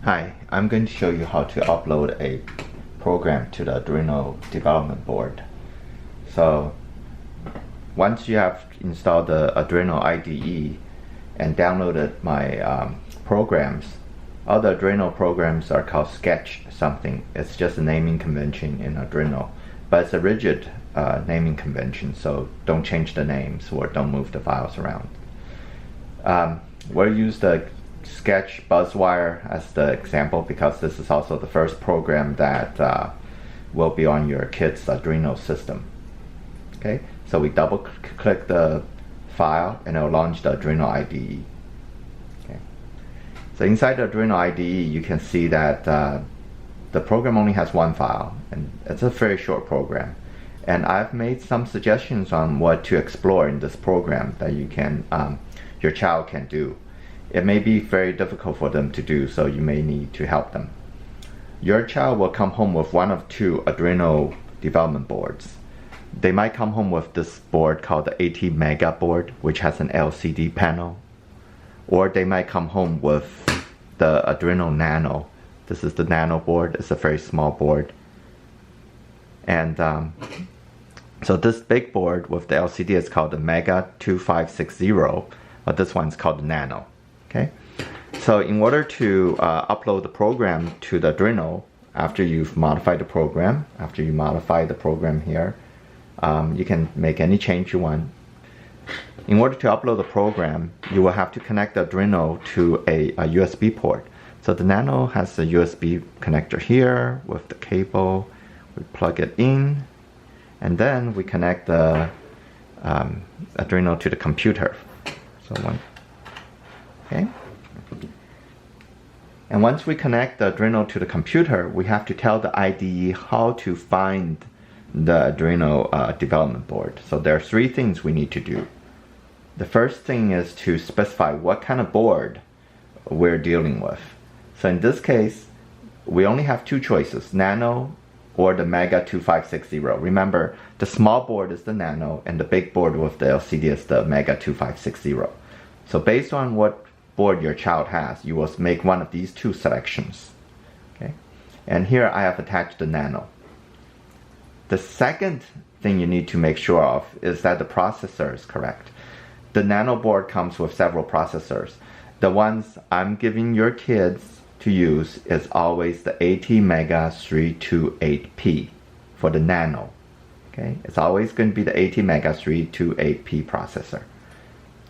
Hi, I'm going to show you how to upload a program to the Arduino development board. So once you have installed the Arduino IDE and downloaded my programs, all the Arduino programs are called Sketch something. It's just a naming convention in Arduino, but it's a rigid naming convention, so don't change the names or don't move the files around. We'll use the Sketch Buzzwire as the example because this is also the first program that will be on your kid's Arduino system. Okay, so we double click the file and it will launch the Arduino IDE. Okay, so inside the Arduino IDE you can see that the program only has one file and it's a very short program. And I've made some suggestions on what to explore in this program that you can, your child can do. It may be very difficult for them to do, so you may need to help them. Your child will come home with one of two Arduino development boards. They might come home with this board called the AT Mega board, which has an LCD panel. Or they might come home with the Arduino Nano. This is the Nano board. It's a very small board. And so this big board with the LCD is called the Mega 2560, but this one's called the Nano. Okay, so in order to upload the program to the Arduino, after you've modified the program, after you modify the program here, you can make any change you want. In order to upload the program, you will have to connect the Arduino to a USB port. So the Nano has a USB connector here with the cable. We plug it in, and then we connect the Arduino to the computer. Okay. And once we connect the Arduino to the computer, we have to tell the IDE how to find the Arduino development board. So there are three things we need to do. The first thing is to specify what kind of board we're dealing with. So in this case, we only have two choices, Nano or the Mega 2560. Remember, the small board is the Nano and the big board with the LCD is the Mega 2560. So based on what board your child has, you will make one of these two selections. Okay, and here I have attached the Nano. The second thing you need to make sure of is that the processor is correct. The Nano board comes with several processors. The ones I'm giving your kids to use is always the AT Mega 328P for the Nano. Okay, it's always going to be the AT Mega 328P processor.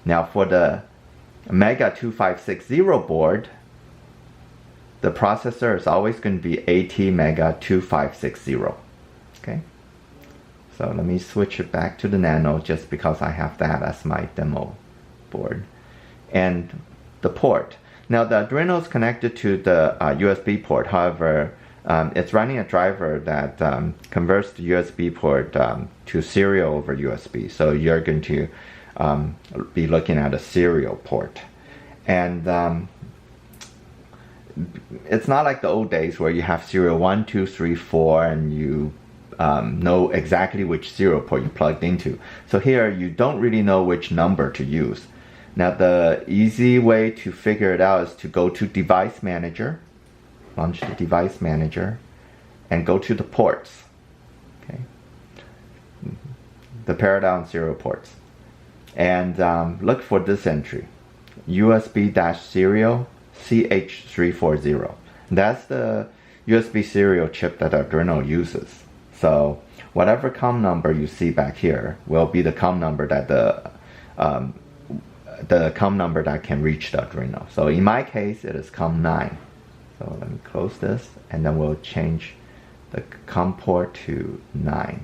Now for the Mega 2560 board, the processor is always going to be AT Mega 2560. Okay, so let me switch it back to the Nano just because I have that as my demo board. And the port. Now the Arduino is connected to the USB port. However, it's running a driver that converts the USB port to serial over USB. So you're going to be looking at a serial port. And it's not like the old days where you have serial 1, 2, 3, 4 and you know exactly which serial port you plugged into. So here you don't really know which number to use. Now the easy way to figure it out is to go to Device Manager, launch the Device Manager, and go to the ports. Okay, the pair down serial ports. And look for this entry, USB-serial CH340. That's the USB serial chip that Arduino uses. So whatever COM number you see back here will be the COM number that the COM number that can reach the Arduino. So in my case, it is COM 9. So let me close this, and then we'll change the COM port to 9.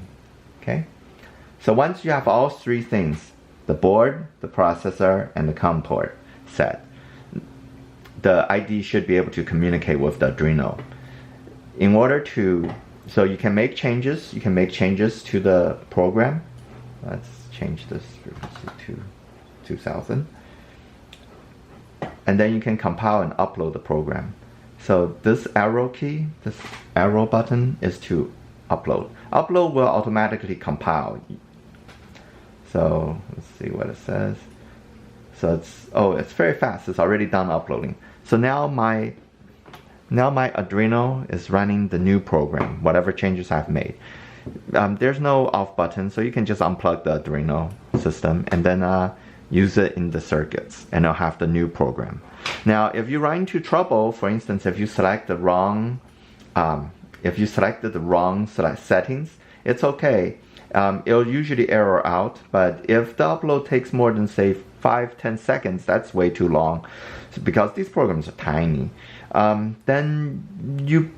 Okay. So once you have all three things, the board, the processor, and the COM port set, the IDE should be able to communicate with the Arduino. In order to, so you can make changes. You can make changes to the program. Let's change this to 2000. And then you can compile and upload the program. So this arrow key, this arrow button is to upload. Upload will automatically compile. So let's see what it says. So it's very fast. It's already done uploading. So now my Now my Arduino is running the new program, whatever changes I've made. There's no off button, so you can just unplug the Arduino system and then use it in the circuits, and it'll have the new program. Now, if you run into trouble, for instance, if you select the wrong, if you selected the wrong settings, it's okay. It'll usually error out, but if the upload takes more than, say, 5-10 seconds, that's way too long, because these programs are tiny. Then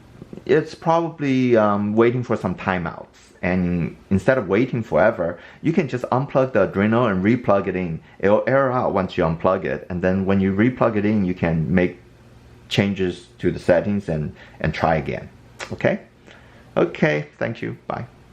it's probably waiting for some timeouts. And instead of waiting forever, you can just unplug the Arduino and replug it in. It'll error out once you unplug it, and then when you replug it in, you can make changes to the settings and try again. Okay? Okay, thank you. Bye.